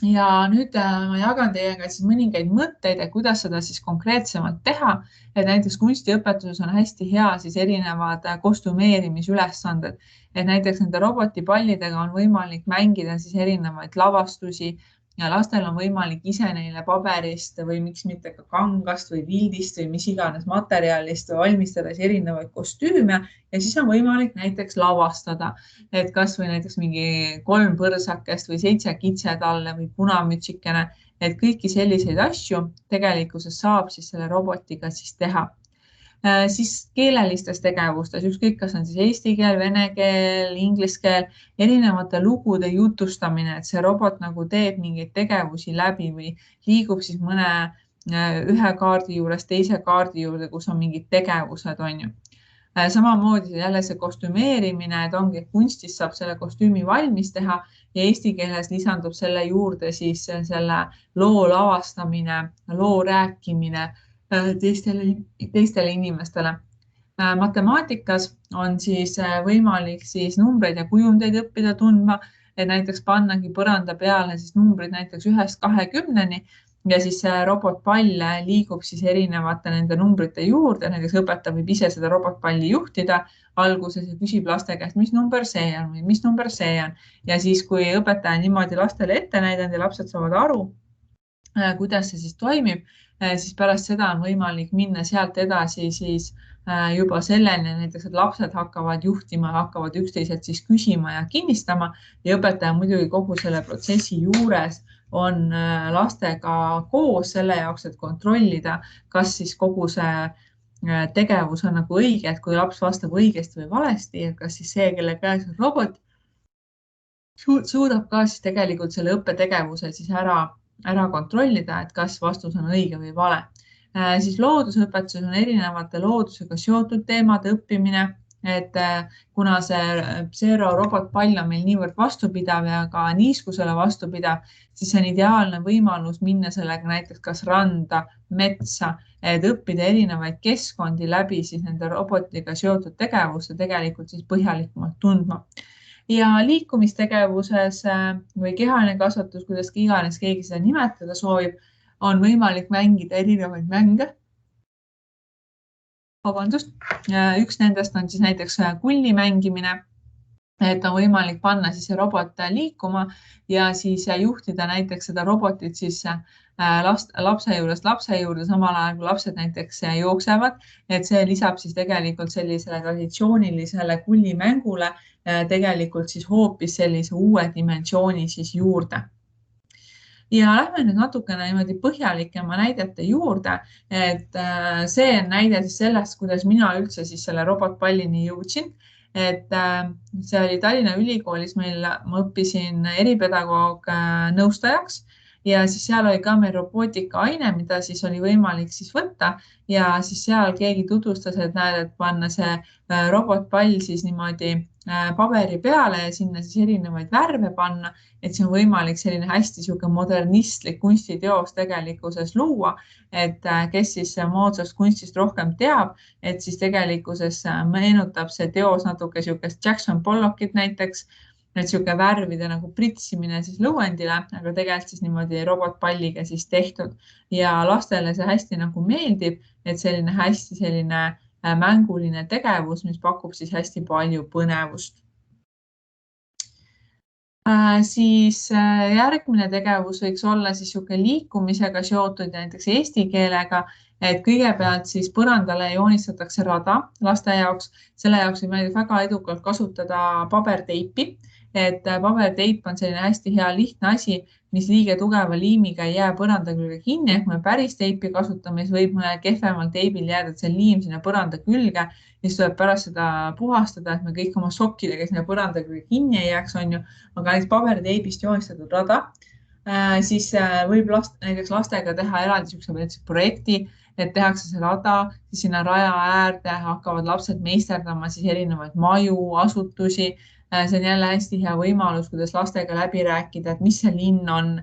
Ja nüüd ma jagan teiega siis mõningaid mõtteid, et kuidas seda siis konkreetsemalt teha. Et näiteks kunstiõpetuses on hästi hea siis erinevad kostümeerimisülesanded. Et näiteks nende robotipallidega on võimalik mängida siis erinevaid lavastusi ja lastel on võimalik ise neile paberist või miks mitte ka kangast või vildist või mis iganes materjalist valmistades erinevaid kostüüme ja siis on võimalik näiteks lavastada, et kas või näiteks mingi 3 põrsakest või 7 kitsetalle või punamütsikene, et kõiki selliseid asju tegelikkuses saab siis selle robotiga siis teha. Siis keelelistes tegevustes, ükskõik kas on siis eesti keel, vene keel, inglise keel, erinevate lugude jutustamine, et see robot nagu teeb mingeid tegevusi läbi või liigub siis ühe kaardi juures teise kaardi juurde, kus on mingid tegevused, on ju. Samamoodi jälle see kostümeerimine, et ongi kunstis saab selle kostüümi valmis teha ja eesti keeles lisandub selle juurde siis selle loo lavastamine, loo rääkimine teistele inimestele. Matemaatikas on siis võimalik siis numbreid ja kujundeid õppida tundma, et näiteks pannagi põranda peale siis numbrid näiteks 1–20 ja siis robotpall liigub siis erinevate nende numbrite juurde, näiteks õpetaja võib ise seda robotpalli juhtida alguses ja küsib laste käest, mis number see on või mis number see on. Ja siis, kui õpetaja niimoodi lastele ette näidanud ja lapsed saavad aru, kuidas see siis toimib, siis pärast seda on võimalik minna sealt edasi siis juba selleni, näiteks, et lapsed hakkavad juhtima, hakkavad üksteiselt siis küsima ja kinnistama ja õpetaja muidugi kogu selle protsessi juures on lastega koos selle jaoks, et kontrollida, kas siis kogu see tegevus on nagu õige, et kui laps vastab õigesti või valesti, et kas siis see, kelle käes on robot, suudab ka siis tegelikult selle õppetegevuse siis ära kontrollida, et kas vastus on õige või vale. Siis loodusõpetuses on erinevate loodusega seotud teemade õppimine, et kuna see Zero robotpall on meil niivõrd vastupidav ja ka niiskusele vastupidav, siis see on ideaalne võimalus minna sellega näiteks kas randa, metsa, et õppida erinevaid keskkondi läbi siis nende robotiga seotud tegevuste tegelikult siis põhjalikumalt tundma. Ja liikumistegevuses või kehaline kasvatus, kuidas iganes keegi seda nimetada soovib, on võimalik mängida erinevaid mänge. Vabandust, üks nendest on siis näiteks kulli mängimine, et on võimalik panna siis see robot liikuma ja siis juhtida näiteks seda robotit siis lapse juurde, samal ajal kui lapsed näiteks jooksevad, et see lisab siis tegelikult sellisele traditsioonilisele kullimängule tegelikult siis hoopis sellise uue dimensiooni siis juurde. Ja lähme nüüd natukene niimoodi põhjalikema näidete juurde, et see on näide siis sellest, kuidas mina üldse siis selle robotpallini jõudsin. Et see oli Tallinna Ülikoolis meil, ma õppisin eripedagoog nõustajaks ja siis seal oli ka meil robootika aine, mida siis oli võimalik siis võtta ja siis seal keegi tutvustas, et näed, et panna see robotpall siis niimoodi paberi peale ja sinna siis erinevaid värve panna, et see on võimalik selline hästi modernistlik kunstiteos tegelikkuses luua, et kes siis moodsast kunstist rohkem teab, et siis tegelikkuses meenutab see teos natuke Jackson Pollockit näiteks, et värvide nagu pritsimine siis lõuendile, aga tegelikult siis niimoodi robotpalliga siis tehtud ja lastele see hästi nagu meeldib, et selline hästi mänguline tegevus, mis pakub siis hästi palju põnevust. Siis järgmine tegevus võiks olla siis liikumisega seotud ja näiteks eesti keelega, et kõigepealt siis põrandale joonistatakse rada laste jaoks. Selle jaoks võib väga edukalt kasutada paberteipi, et paberteip on selline hästi hea lihtne asi, mis liige tugeva liimiga ei jää põranda külge kinni, ehk me päris teipi kasutame, siis võib mõne kehvemal teibil jääda see liim sinna põranda külge ja siis tuleb pärast seda puhastada, et me kõik oma sokkidega sinna põranda külge kinni ei jääks, on ju, aga näiteks paberteibist joonistatud rada, siis võib näiteks lastega teha eraldi projekti, et tehakse see rada, siis sinna raja äärde hakkavad lapsed meisterdama siis erinevaid maju, asutusi. See on jälle hästi hea võimalus, kuidas lastega läbi rääkida, et mis see linn on,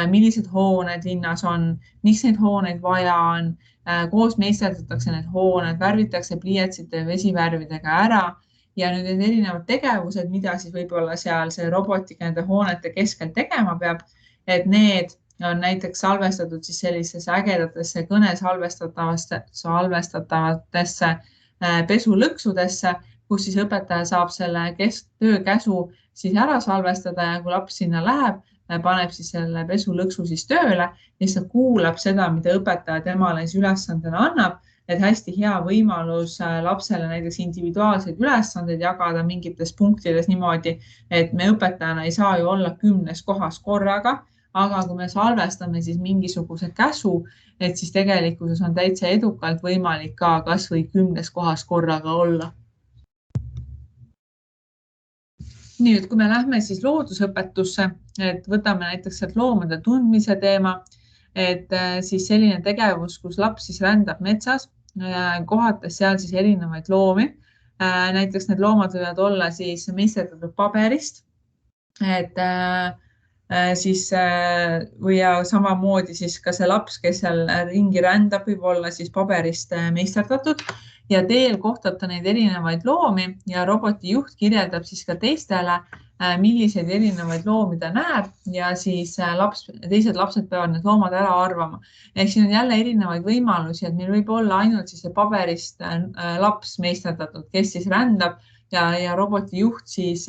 millised hooned linnas on, miks neid hooneid vaja on, koos meisterdatakse need hooned, värvitakse pliiatsite ja vesivärvidega ära ja nüüd need erinevad tegevused, mida siis võib-olla seal see robotika nende hoonete keskel tegema peab, et need on näiteks salvestatud siis sellisesse ägedatesse kõne salvestatavatesse pesulõksudesse, kus siis õpetaja saab selle töökäsu siis ära salvestada ja kui laps sinna läheb, paneb siis selle pesulõksu siis tööle ja siis ta kuulab seda, mida õpetaja temale siis ülesandena annab, et hästi hea võimalus lapsele näiteks individuaalseid ülesandeid jagada mingites punktides niimoodi, et me õpetajana ei saa ju olla 10 kohas korraga, aga kui me salvestame siis mingisuguse käsu, et siis tegelikkuses on täitsa edukalt võimalik ka kas või 10 kohas korraga olla. Nüüd, kui me lähme siis loodusõpetusse, et võtame näiteks sealt loomade tundmise teema, et siis selline tegevus, kus laps siis rändab metsas, kohates seal siis erinevaid loomi. Näiteks need loomad võivad olla siis meisterdatud paberist, et siis või samamoodi siis ka see laps, kes seal ringi rändab, võib olla siis paberist meisterdatud ja teel kohtab ta neid erinevaid loomi ja roboti juht kirjeldab siis ka teistele, milliseid erinevaid loomi ta näeb ja siis teised lapsed peavad need loomad ära arvama. Ehk siin on jälle erinevaid võimalusi, et meil võib olla ainult siis see paberist laps meisterdatud, kes siis rändab ja roboti juht siis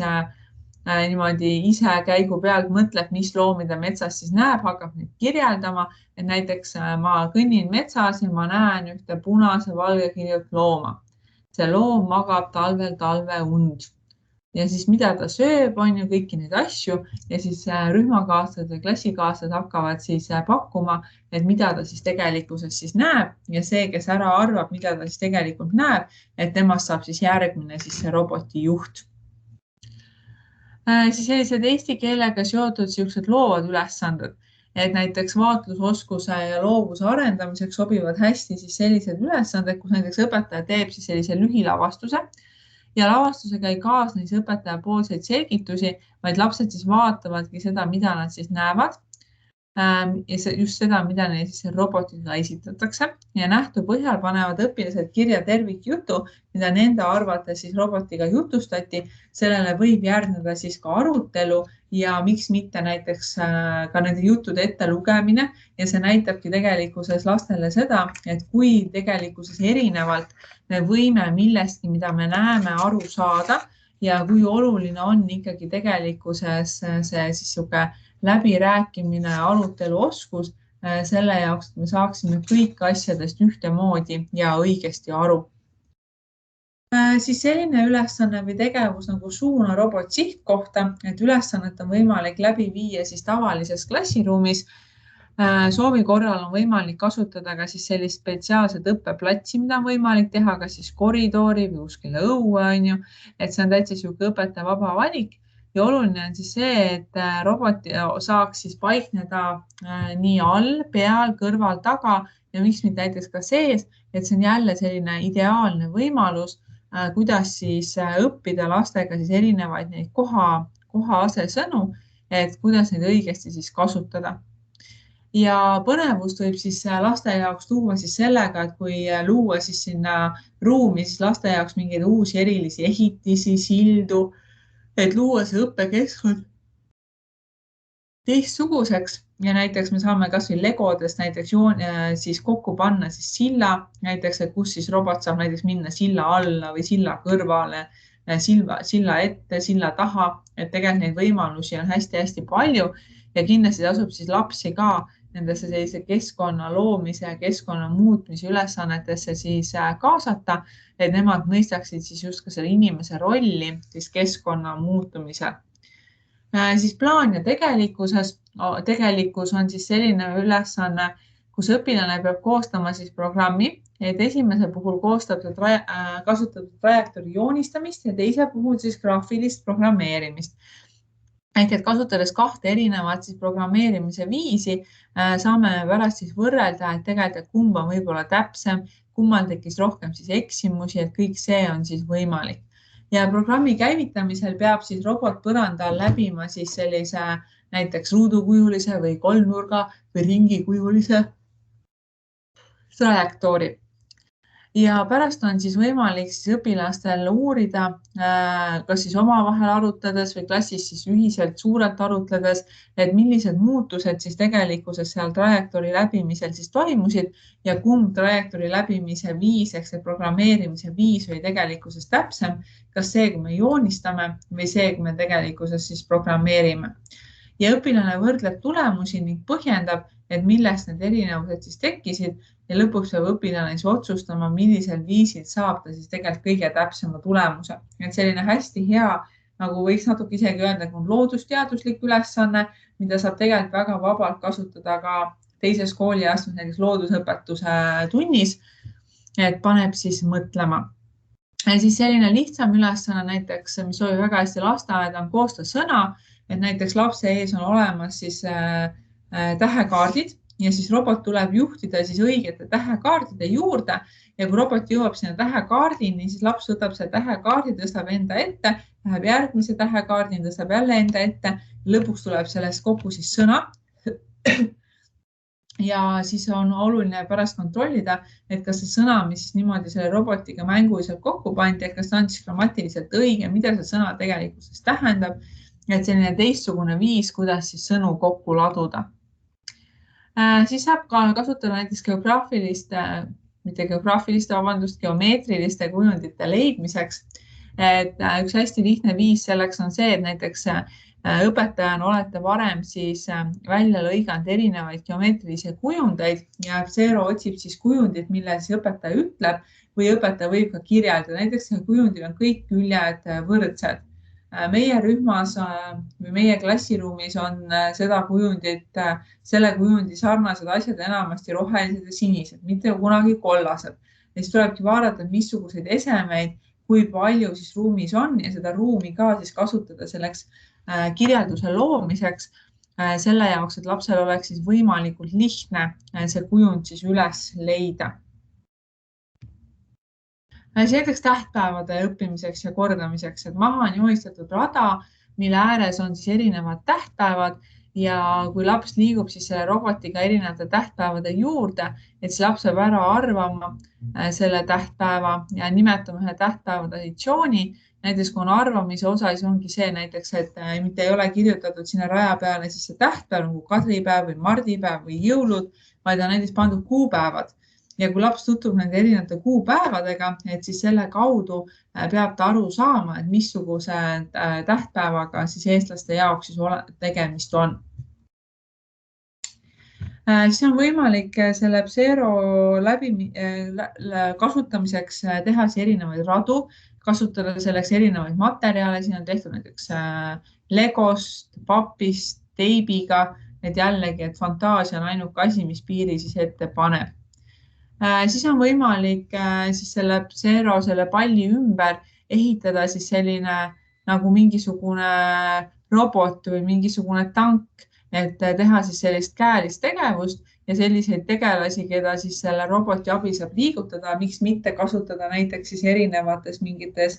niimoodi ise käigu pealt mõtleb, mis loomi ta metsas siis näeb, hakkab neid kirjeldama, et näiteks ma kõnnin metsas ja ma näen ühte punase valgekirjut looma. See loom magab talvel talve und ja siis mida ta sööb, on ju kõiki neid asju ja siis rühmakaaslased või klassikaaslased hakkavad siis pakkuma, et mida ta siis tegelikkuses siis näeb ja see, kes ära arvab, mida ta siis tegelikult näeb, et temast saab siis järgmine siis see roboti juht. Siis sellised eesti keelega seotud siuksed loovad ülesanded, et näiteks vaatlusoskuse ja loovuse arendamiseks sobivad hästi siis sellised ülesanded, kus näiteks õpetaja teeb siis sellise lühilavastuse ja lavastusega ei kaasne siis õpetaja poolseid selgitusi, vaid lapsed siis vaatavadki seda, mida nad siis näevad. Ja just seda, mida neile siis robotiga esitatakse ja nähtu põhjal panevad õpilased kirja tervikjutu, mida nende arvates siis robotiga jutustati. Sellele võib järgneda siis ka arutelu ja miks mitte näiteks ka nende juttude ette lugemine ja see näitabki tegelikkuses lastele seda, et kui tegelikkuses erinevalt me võime millestki, mida me näeme, aru saada ja kui oluline on ikkagi tegelikkuses see siis sihuke läbirääkimine ja arutelu oskus selle jaoks, et me saaksime kõik asjadest ühtemoodi ja õigesti aru. Siis selline ülesanne või tegevus nagu suuna robot sihtkohta, et ülesannet on võimalik läbi viia siis tavalises klassiruumis. Soovi korral on võimalik kasutada ka siis sellist spetsiaalset õppeplatsi, mida on võimalik teha ka siis koridori või kuskile õue, on ju, et see on täitsa sihuke õpetaja vaba valik. Ja oluline on siis see, et robot saaks siis paikneda nii all, peal, kõrval, taga ja miks mitte näiteks ka sees, et see on jälle selline ideaalne võimalus, kuidas siis õppida lastega siis erinevaid neid koha-asesõnu, et kuidas neid õigesti siis kasutada. Ja põnevust võib siis laste jaoks tuua siis sellega, et kui luua siis sinna ruumi siis laste jaoks mingeid uusi erilisi ehitisi, sildu, et luua see õppekeskkond teistsuguseks ja näiteks me saame kas või legodest näiteks siis kokku panna siis silla, näiteks, et kus siis robot saab näiteks minna silla alla või silla kõrvale, silla ette, silla taha, et tegelikult neid võimalusi on hästi-hästi palju ja kindlasti tasub siis lapsi ka nendesse sellise keskkonna loomise ja keskkonna muutmise ülesannetesse siis kaasata, et nemad mõistaksid siis just ka selle inimese rolli siis keskkonna muutumisel. Siis plaan ja tegelikkus on siis selline ülesanne, kus õpilane peab koostama siis programmi, et esimese puhul koostab kasutatud trajektoori joonistamist ja teise puhul siis graafilist programmeerimist. Ehk et kasutades kahte erinevat siis programmeerimise viisi, saame pärast siis võrrelda, et tegelikult kumb on võib-olla täpsem, kummal tekkis rohkem siis eksimusi, et kõik see on siis võimalik. Ja programmi käivitamisel peab siis robot põrandal läbima siis sellise näiteks ruudukujulise või kolmnurga või ringikujulise trajektoori. Ja pärast on siis võimalik siis õpilastel uurida, kas siis omavahel arutades või klassis siis ühiselt suurelt arutledes, et millised muutused siis tegelikkuses seal trajektoori läbimisel siis toimusid ja kumb trajektoori läbimise viis, ehk see programmeerimise viis või tegelikkuses täpsem, kas see, kui me joonistame või see, kui me tegelikkuses siis programmeerime. Ja õpilane võrdleb tulemusi ning põhjendab, et millest need erinevused siis tekkisid ja lõpuks peab õpilane siis otsustama, millisel viisil saab ta siis tegelikult kõige täpsema tulemuse. Et selline hästi hea, nagu võiks natuke isegi öelda, on loodusteaduslik ülesanne, mida saab tegelikult väga vabalt kasutada ka teises kooliastmes, näiteks loodusõpetuse tunnis, et paneb siis mõtlema. Ja siis selline lihtsam ülesanne näiteks, mis sobib väga hästi lasteaeda, on koosta sõna, et näiteks lapse ees on olemas siis tähekaardid ja siis robot tuleb juhtida siis õigete tähekaardide juurde ja kui robot jõuab sinna tähekaardini, siis laps võtab selle tähekaardi, tõstab enda ette, läheb järgmise tähekaardini, tõstab jälle enda ette, lõpuks tuleb sellest kokku siis sõna. Ja siis on oluline pärast kontrollida, et kas see sõna, mis siis niimoodi selle robotiga mänguliselt kokku pandi, et kas ta on siis grammatiliselt õige, mida see sõna tegelikkuses tähendab, et selline teistsugune viis, kuidas siis sõnu kokku laduda. Siis saab ka kasutada näiteks geomeetriliste kujundite leidmiseks. Et üks hästi lihtne viis selleks on see, et näiteks õpetajana olete varem siis välja lõiganud erinevaid geomeetrilisi kujundeid ja Zero otsib siis kujundit, mille siis õpetaja ütleb või õpetaja võib ka kirjeldada. Näiteks kujundil on kõik küljed võrdsed. Meie rühmas või meie klassiruumis on seda kujundit, selle kujundi sarnased asjad enamasti rohelised ja sinised, mitte kunagi kollased. Ja siis tulebki vaadata, et missuguseid esemeid, kui palju siis ruumis on ja seda ruumi ka siis kasutada selleks kirjelduse loomiseks selle jaoks, et lapsel oleks siis võimalikult lihtne see kujund siis üles leida. Näiteks tähtpäevade õppimiseks ja kordamiseks, et maha on joonistatud rada, mille ääres on siis erinevad tähtpäevad ja kui laps liigub siis selle robotiga erinevate tähtpäevade juurde, et siis laps peab ära arvama selle tähtpäeva ja nimetama ühe tähtpäeva traditsiooni. Näiteks kui on arvamise osa, siis ongi see näiteks, et mitte ei ole kirjutatud sinna raja peale siis see tähtpäev nagu kadripäev või mardipäev või jõulud, vaid on näiteks pandud kuupäevad. Ja kui laps tutvub nende erinevate kuupäevadega, et siis selle kaudu peab ta aru saama, et missuguse tähtpäevaga siis eestlaste jaoks siis tegemist on. Siis on võimalik selle Psero kasutamiseks teha erinevaid radu, kasutada selleks erinevaid materjale. Siin on tehtud näiteks legost, papist, teibiga, et jällegi, et fantaasia on ainuke asi, mis piiri siis ette paneb. Siis on võimalik siis selle Psero, selle palli ümber ehitada siis selline nagu mingisugune robot või mingisugune tank, et teha siis sellist käelist tegevust ja selliseid tegelasi, keda siis selle roboti abil saab liigutada, miks mitte kasutada näiteks siis erinevates mingites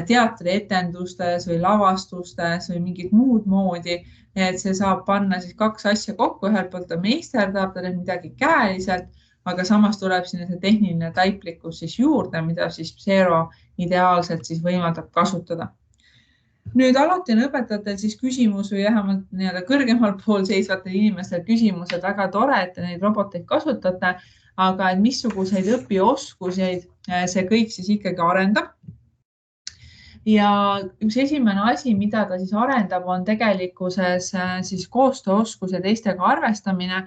teatrietendustes või lavastustes või mingit muud moodi, et see saab panna siis kaks asja kokku, ühelt poolt ta meisterdab, ta teeb midagi käeliselt, aga samas tuleb sinna see tehniline taiplikkus siis juurde, mida siis Psero ideaalselt siis võimaldab kasutada. Nüüd alati on õpetajatel siis küsimus või vähemalt nii-öelda kõrgemal pool seisvatel inimestel küsimus, et väga tore, et te neid roboteid kasutate, aga et missuguseid õpioskuseid see kõik siis ikkagi arendab. Ja üks esimene asi, mida ta siis arendab, on tegelikkuses siis koostööoskus ja teistega arvestamine,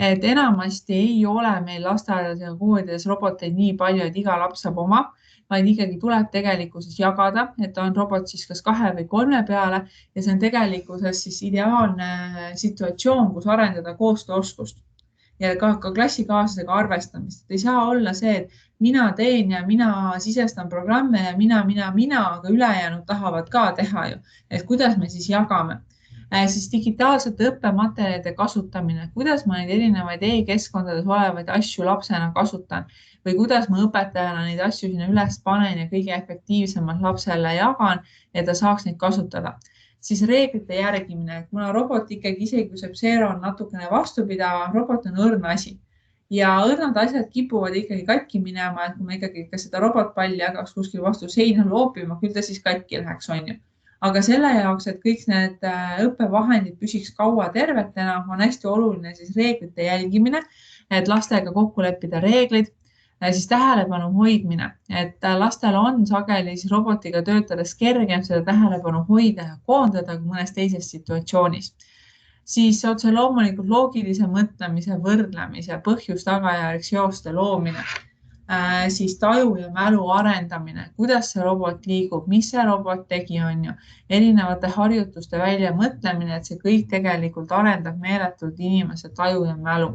et enamasti ei ole meil lasteaedades ja koolides roboteid nii palju, et iga laps saab oma, vaid ikkagi tuleb tegelikkuses jagada, et on robot siis kas 2 või 3 peale ja see on tegelikkuses siis ideaalne situatsioon, kus arendada koostööoskust ja ka klassikaaslasega arvestamist. Ei saa olla see, et mina teen ja mina sisestan programme ja mina, aga ülejäänud tahavad ka teha ju. Et kuidas me siis jagame? Siis digitaalsete õppematerjalide kasutamine, kuidas ma neid erinevaid e-keskkondades olevaid asju lapsena kasutan või kuidas ma õpetajana neid asju sinna üles panen ja kõige efektiivsemalt lapsele jagan, et ta saaks neid kasutada. Siis reeglite järgimine, kuna robot ikkagi isegi kui see Psero on natukene vastupidava, robot on õrn asi ja õrnad asjad kipuvad ikkagi katki minema, et kui ma ikkagi seda robotpalli jagaks kuskil vastu seina loopima, küll ta siis katki läheks, on ju. Aga selle jaoks, et kõik need õppevahendid püsiks kaua tervetena, on hästi oluline siis reeglite jälgimine, et lastega kokku leppida reeglid, siis tähelepanu hoidmine, et lastel on sageli siis robotiga töötades kergem seda tähelepanu hoida ja koondada kui mõnes teises situatsioonis. Siis otse loomulikult loogilise mõtlemise, võrdlemise, põhjus-tagajärg seoste loomine. Siis taju ja mälu arendamine, kuidas see robot liigub, mis see robot tegi, on ju, erinevate harjutuste välja mõtlemine, et see kõik tegelikult arendab meeletult inimese taju ja mälu.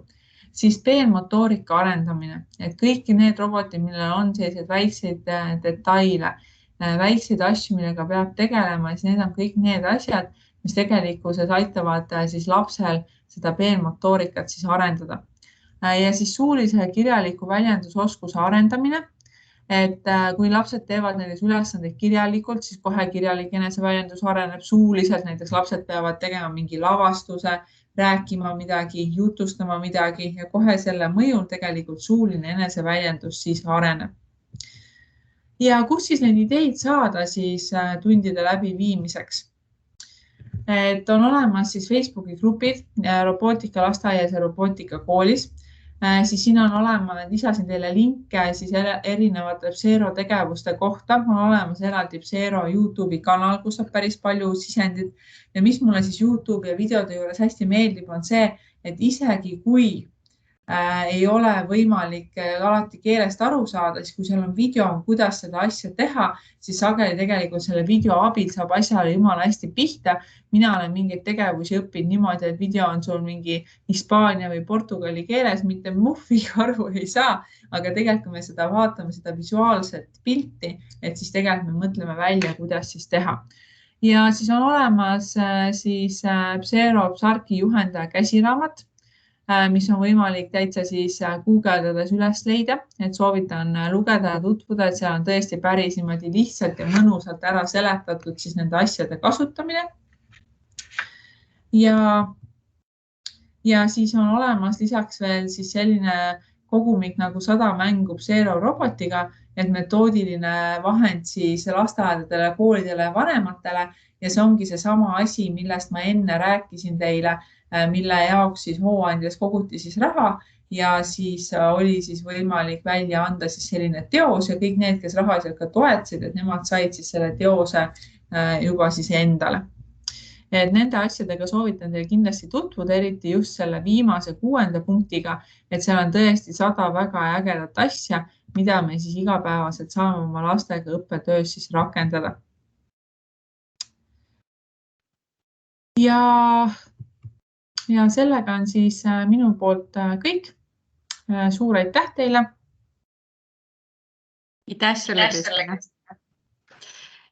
Siis peenmotoorika arendamine, et kõiki need robotid, millel on selliseid väikseid detaile, väikseid asju, millega peab tegelema, siis need on kõik need asjad, mis tegelikkuses aitavad siis lapsel seda peenmotoorikat siis arendada. Ja siis suulise ja kirjaliku väljendusoskuse arendamine, et kui lapsed teevad näiteks ülesandeid kirjalikult, siis kohe kirjalik eneseväljendus areneb suuliselt, näiteks lapsed peavad tegema mingi lavastuse, rääkima midagi, jutustama midagi ja kohe selle mõjul tegelikult suuline eneseväljendus siis areneb. Ja kus siis neid ideid saada siis tundide läbiviimiseks? Et on olemas siis Facebooki grupid robootika lasteaias ja robootika koolis. Siis siin on olemas, lisasin teile linke siis erinevate Psero tegevuste kohta. On olemas eraldi Psero YouTube'i kanal, kus saab päris palju sisendit. Ja mis mulle siis YouTube ja videode juures hästi meeldib, on see, et isegi kui ei ole võimalik alati keelest aru saada, siis kui seal on video, kuidas seda asja teha, siis sageli tegelikult selle video abil saab asjale jumala hästi pihta. mina olen mingeid tegevusi õppinud niimoodi, et video on sul mingi hispaania või portugali keeles, mitte muhviga aru ei saa, aga tegelikult kui me seda vaatame, seda visuaalset pilti, et siis tegelikult me mõtleme välja, kuidas siis teha. Ja siis on olemas Xero Psarki juhendaja käsiraamat, mis on võimalik täitsa siis guugeldades üles leida, et soovitan lugeda ja tutvuda, et seal on tõesti päris niimoodi lihtsalt ja mõnusalt ära seletatud siis nende asjade kasutamine. Ja siis on olemas lisaks veel siis selline kogumik nagu 100 mängu Xero robotiga, et metoodiline vahend siis lasteaedadele, koolidele ja vanematele. Ja see ongi seesama asi, millest ma enne rääkisin teile, mille jaoks siis hooandjas koguti siis raha ja siis oli siis võimalik välja anda siis selline teos ja kõik need, kes rahaliselt ka toetasid, et nemad said siis selle teose juba siis endale. Et nende asjadega soovitan teil kindlasti tutvuda, eriti just selle viimase 6. punktiga, et seal on tõesti 100 väga ägedat asja, mida me siis igapäevaselt saame oma lastega õppetöös siis rakendada. Ja sellega on siis minu poolt kõik. Suur aitäh teile. Aitäh sulle, Kristina.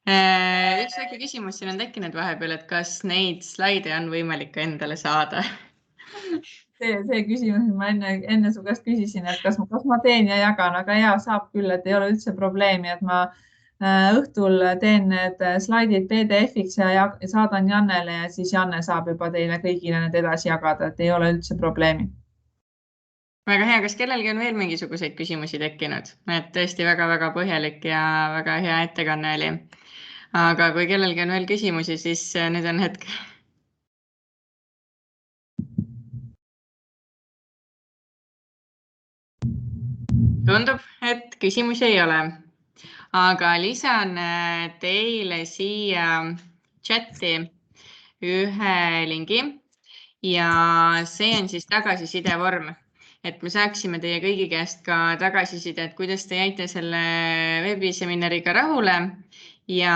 Üks väike küsimus siin on tekkinud vahepeal, et kas neid slaide on võimalik ka endale saada? See küsimus, ma enne su käest küsisin, et kas ma teen ja jagan, aga ja saab küll, et ei ole üldse probleemi, et ma õhtul teen need slaidid PDF-iks ja saadan Jannele ja siis Janne saab juba teile kõigile need edasi jagada, et ei ole üldse probleemi. Väga hea, kas kellelgi on veel mingisuguseid küsimusi tekkinud? Et tõesti väga-väga põhjalik ja väga hea ettekanne oli. Aga kui kellelgi on veel küsimusi, siis nüüd on hetk. Tundub, et küsimusi ei ole. Aga lisan teile siia chati ühe lingi ja see on siis tagasiside vorm, et me saaksime teie kõigi käest ka tagasiside, et kuidas te jäite selle veebiseminariga rahule ja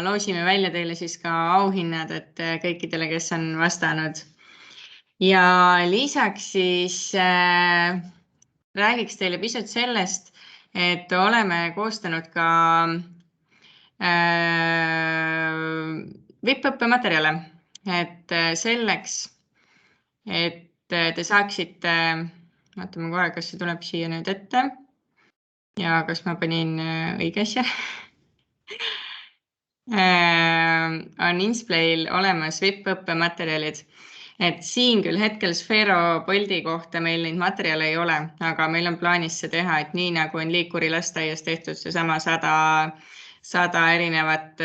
loosime välja teile siis ka auhinnad, et kõikidele, kes on vastanud. Ja lisaks siis räägiks teile pisut sellest, et oleme koostanud ka VIP-õppematerjale, et selleks, et te saaksite, vaatame kohe, kas see tuleb siia nüüd ette ja kas ma panin õige asja. On Insplayl olemas VIP-õppematerjalid. Et siin küll hetkel Xero Bolti kohta meil neid materjale ei ole, aga meil on plaanis see teha, et nii nagu on Liikuri lasteaias tehtud seesama 100 erinevat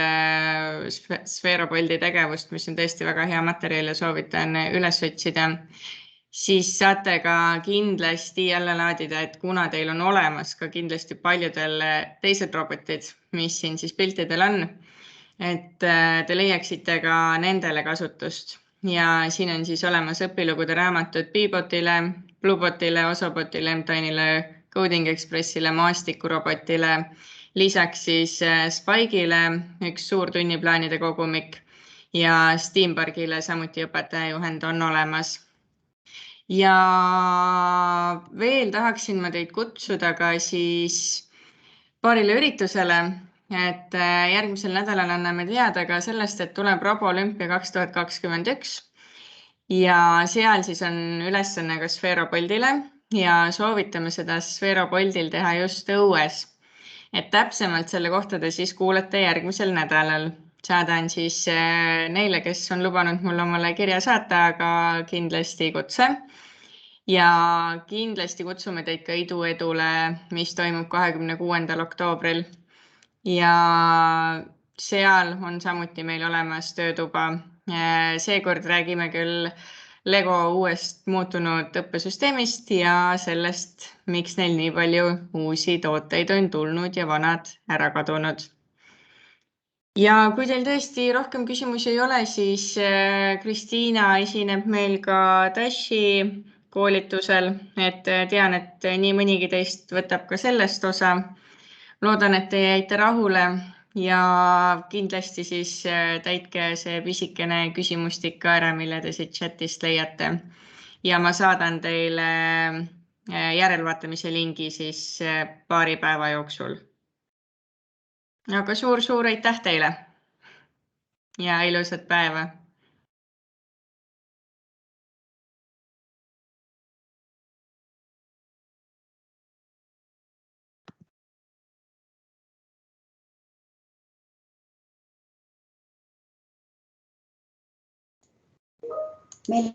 Xero Bolti tegevust, mis on tõesti väga hea materjal ja soovitan üles otsida, siis saate ka kindlasti jälle laadida, et kuna teil on olemas ka kindlasti paljudel teised robotid, mis siin siis piltidel on, et te leiaksite ka nendele kasutust. Ja siin on siis olemas õpilugude raamatud Beebotile, Bluebotile, Osobotile, M-Tine'ile, Coding Expressile, Maastikurobotile, lisaks siis Spike'ile üks suur tunniplaanide kogumik ja Steampargile samuti õpetajajuhend on olemas. Ja veel tahaksin ma teid kutsuda ka siis paarile üritusele, et järgmisel nädalal anname teada ka sellest, et tuleb Roboolümpia 2021 ja seal siis on ülesanne ka Xero Boltile ja soovitame seda Xero Boltil teha just õues. Et täpsemalt selle kohta te siis kuulete järgmisel nädalal. Saadan siis neile, kes on lubanud mul omale kirja saata, aga kindlasti kutse. Ja kindlasti kutsume teid ka iduedule, mis toimub 26. oktoobril. Ja seal on samuti meil olemas töötuba. Seekord räägime küll Lego uuest muutunud õppesüsteemist ja sellest, miks neil nii palju uusi tooteid on tulnud ja vanad ära kadunud. ja kui teil tõesti rohkem küsimusi ei ole, siis Kristiina esineb meil ka Dashi koolitusel, et tean, et nii mõnigi teist võtab ka sellest osa. Loodan, et te jäite rahule ja kindlasti siis täitke see pisikene küsimustik ka ära, mille te siit chatist leiate. Ja ma saadan teile järelvaatamise lingi siis paari päeva jooksul. Aga suur aitäh teile ja ilusat päeva! Meil